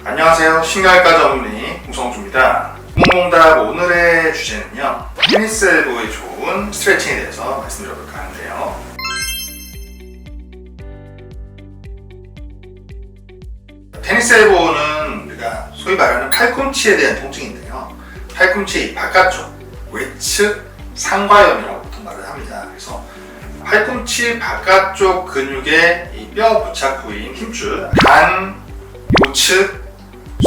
안녕하세요. 신경외과 전문의 홍성주입니다. 공공답 오늘의 주제는요, 테니스 엘보에 좋은 스트레칭에 대해서 말씀드려볼까 하는데요. 테니스 엘보는 우리가 소위 말하는 팔꿈치에 대한 통증인데요, 팔꿈치 바깥쪽, 외측 상과염이라고 보통 말을 합니다. 그래서 팔꿈치 바깥쪽 근육의 이 뼈 부착 부위인 힘줄, 간, 요측,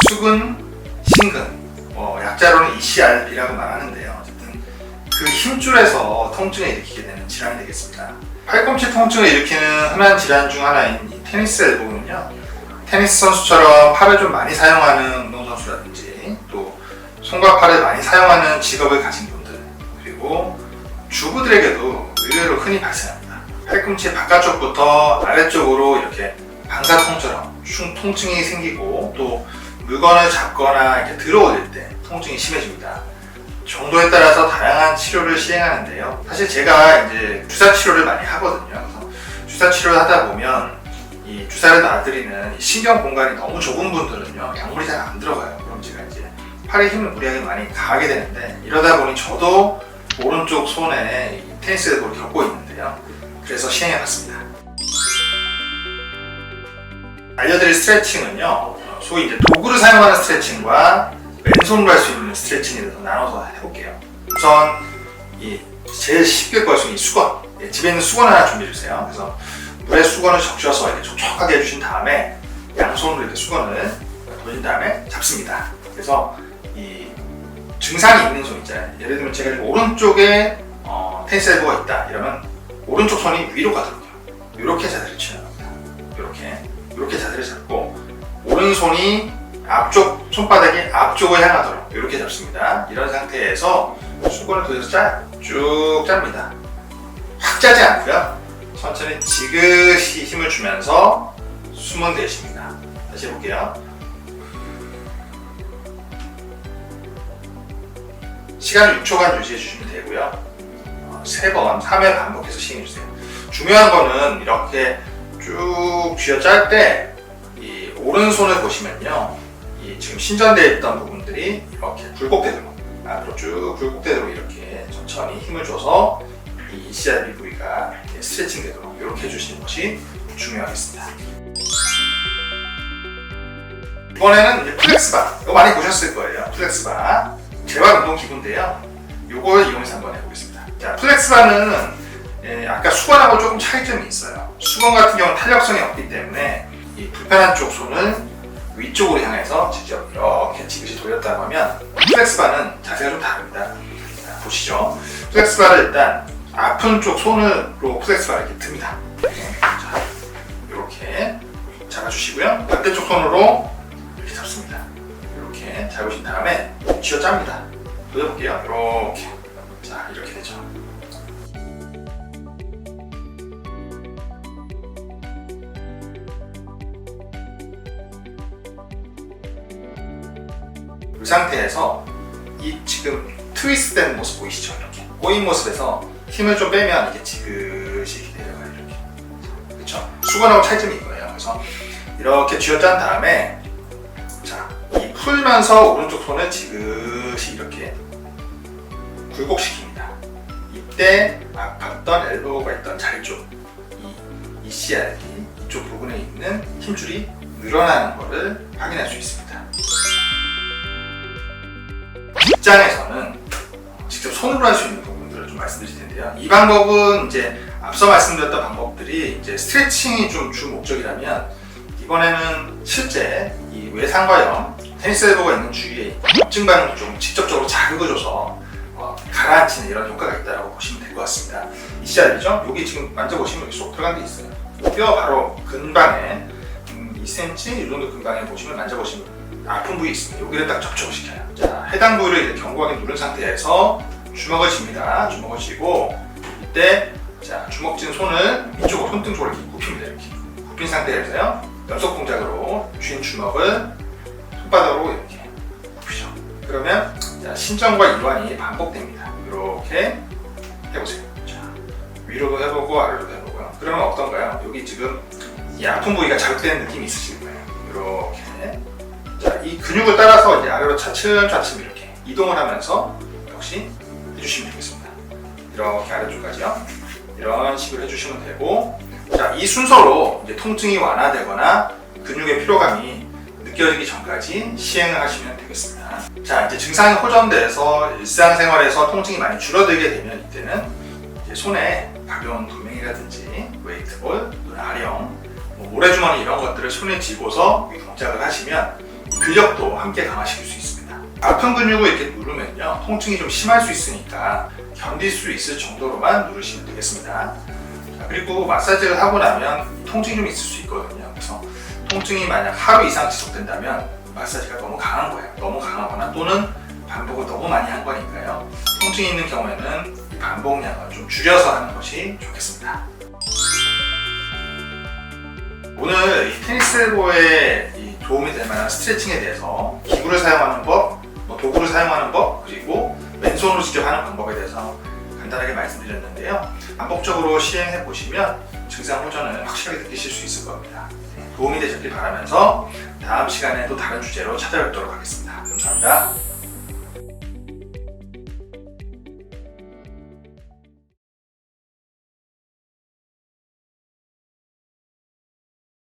수근, 신근, 약자로는 ECRB라고 말하는데요. 어쨌든 그 힘줄에서 통증을 일으키게 되는 질환이 되겠습니다. 팔꿈치 통증을 일으키는 흔한 질환 중 하나인 이 테니스 엘보는요, 테니스 선수처럼 팔을 좀 많이 사용하는 운동선수라든지 또 손과 팔을 많이 사용하는 직업을 가진 분들, 그리고 주부들에게도 의외로 흔히 발생합니다. 팔꿈치 바깥쪽부터 아래쪽으로 이렇게 방사통처럼 통증이 생기고, 또 물건을 잡거나 이렇게 들어올릴 때 통증이 심해집니다. 정도에 따라서 다양한 치료를 시행하는데요. 사실 제가 이제 주사 치료를 많이 하거든요. 그래서 주사 치료를 하다 보면 이 주사를 놔드리는 신경 공간이 너무 좁은 분들은요, 약물이 잘 안 들어가요. 그럼 제가 이제 팔에 힘을 무리하게 많이 가하게 되는데, 이러다 보니 저도 오른쪽 손에 테니스 엘보를 겪고 있는데요. 그래서 시행해봤습니다. 알려드릴 스트레칭은요, 소위 이제 도구를 사용하는 스트레칭과 왼손으로 할 수 있는 스트레칭에 대해서 나눠서 해볼게요. 우선 제일 쉽게 구할 수 있는 이 수건, 집에 있는 수건 하나 준비해주세요. 그래서 물에 수건을 적셔서 이렇게 촉촉하게 해주신 다음에 양손으로 이렇게 수건을 돌린 다음에 잡습니다. 그래서 이 증상이 있는 손 있잖아요. 예를 들면 제가 오른쪽에 테니스 엘보가 있다 이러면 오른쪽 손이 위로 가도록 해요. 이렇게 자세를 취하는 겁니다. 이렇게 자세를 잡고, 오른손이 앞쪽, 손바닥이 앞쪽을 향하도록 이렇게 잡습니다. 이런 상태에서 수건을 돌려서 쭉 짭니다. 확 짜지 않고요, 천천히 지그시 힘을 주면서 숨은 대십니다. 다시 해볼게요. 시간을 6초간 유지해 주시면 되고요. 3번, 3회 반복해서 시행해 주세요. 중요한 거는 이렇게 쭉 쥐어 짤 때 이 오른손을 보시면요, 이 지금 신전되어 있던 부분들이 이렇게 굴곡되도록, 앞으로 쭉 굴곡되도록 이렇게 천천히 힘을 줘서 이 ECRB 부위가 스트레칭 되도록 이렇게 해주시는 것이 중요하겠습니다. 이번에는 이제 플렉스바, 이거 많이 보셨을 거예요. 플렉스바 재활 운동 기구인데요, 이걸 이용해서 한번 해보겠습니다. 자, 플렉스바는 아까 수건하고 조금 차이점이 있어요. 수건 같은 경우는 탄력성이 없기 때문에 이 불편한 쪽 손을 위쪽으로 향해서 직접 이렇게 지그시 돌렸다고 하면, 플렉스바는 자세가 좀 다릅니다. 자, 보시죠. 플렉스바를 일단 아픈 쪽 손으로 플렉스바를 이렇게 듭니다. 자, 이렇게 잡아주시고요. 반대쪽 손으로 이렇게 잡습니다. 이렇게 잡으신 다음에 쥐어 짭니다. 돌려볼게요. 이렇게. 자, 이렇게 되죠. 이 상태에서 이 지금 트위스트된 모습 보이시죠? 이렇게 꼬인 모습에서 힘을 좀 빼면 이게 지그시 이렇게 내려가요. 이렇게. 그렇죠? 수건하고 차이점이 이거예요. 그래서 이렇게 쥐어짠 다음에, 자, 이 풀면서 오른쪽 손을 지그시 이렇게 굴곡시킵니다. 이때 아팠던 엘보가 있던 자리 쪽, 이 ECRB 이쪽 부분에 있는 힘줄이 늘어나는 것을 확인할 수 있습니다. 직장에서는 직접 손으로 할 수 있는 부분들을 좀 말씀드릴 텐데요. 이 방법은 이제 앞서 말씀드렸던 방법들이 이제 스트레칭이 좀 주 목적이라면, 이번에는 실제 이 외상과염, 테니스 엘보가 있는 주위에 염증 반응도 좀 직접적으로 자극을 줘서 가라앉히는 이런 효과가 있다고 보시면 될 것 같습니다. ECRB죠? 여기 지금 만져보시면 여기 쏙 들어간 게 있어요. 뼈 바로 근방에 2cm 이 정도 근방에 보시면, 만져보시면 아픈 부위 있습니다. 여기를 딱 접촉을 시켜요. 자, 해당 부위를 견고하게 누른 상태에서 주먹을 쥡니다. 주먹을 쥐고, 이때 자, 주먹 쥔 손을 위쪽으로, 손등 쪽으로 이렇게 굽힙니다. 이렇게 굽힌 상태에서요, 연속 동작으로 쥔 주먹을 손바닥으로 이렇게 굽히죠. 그러면 자, 신전과 이완이 반복됩니다. 이렇게 해보세요. 자, 위로도 해보고 아래로도 해보고요. 그러면 어떤가요? 여기 지금 이 아픈 부위가 자극되는 느낌이 있으실 거예요. 이렇게. 자, 이 근육을 따라서 이제 아래로 차츰차츰 이렇게 이동을 하면서 역시 해주시면 되겠습니다. 이렇게 아래쪽까지요. 이런 식으로 해주시면 되고, 자, 이 순서로 이제 통증이 완화되거나 근육의 피로감이 느껴지기 전까지 시행을 하시면 되겠습니다. 자, 이제 증상이 호전돼서 일상생활에서 통증이 많이 줄어들게 되면 이때는 이제 손에 가벼운 돌멩이라든지 웨이트볼, 또는 아령, 모래주머니 이런 것들을 손에 쥐고서 동작을 하시면 근력도 함께 강화시킬 수 있습니다. 아픈 근육을 이렇게 누르면요, 통증이 좀 심할 수 있으니까 견딜 수 있을 정도로만 누르시면 되겠습니다. 자, 그리고 마사지를 하고 나면 통증이 좀 있을 수 있거든요. 그래서 통증이 만약 하루 이상 지속된다면 마사지가 너무 강한 거예요. 너무 강하거나 또는 반복을 너무 많이 한 거니까요. 통증이 있는 경우에는 이 반복량을 좀 줄여서 하는 것이 좋겠습니다. 오늘 이 테니스 엘보에 도움이 될 만한 스트레칭에 대해서 기구를 사용하는 법, 도구를 사용하는 법, 그리고 왼손으로 직접 하는 방법에 대해서 간단하게 말씀드렸는데요. 반복적으로 시행해 보시면 증상 호전을 확실하게 느끼실 수 있을 겁니다. 도움이 되셨길 바라면서 다음 시간에 또 다른 주제로 찾아뵙도록 하겠습니다. 감사합니다.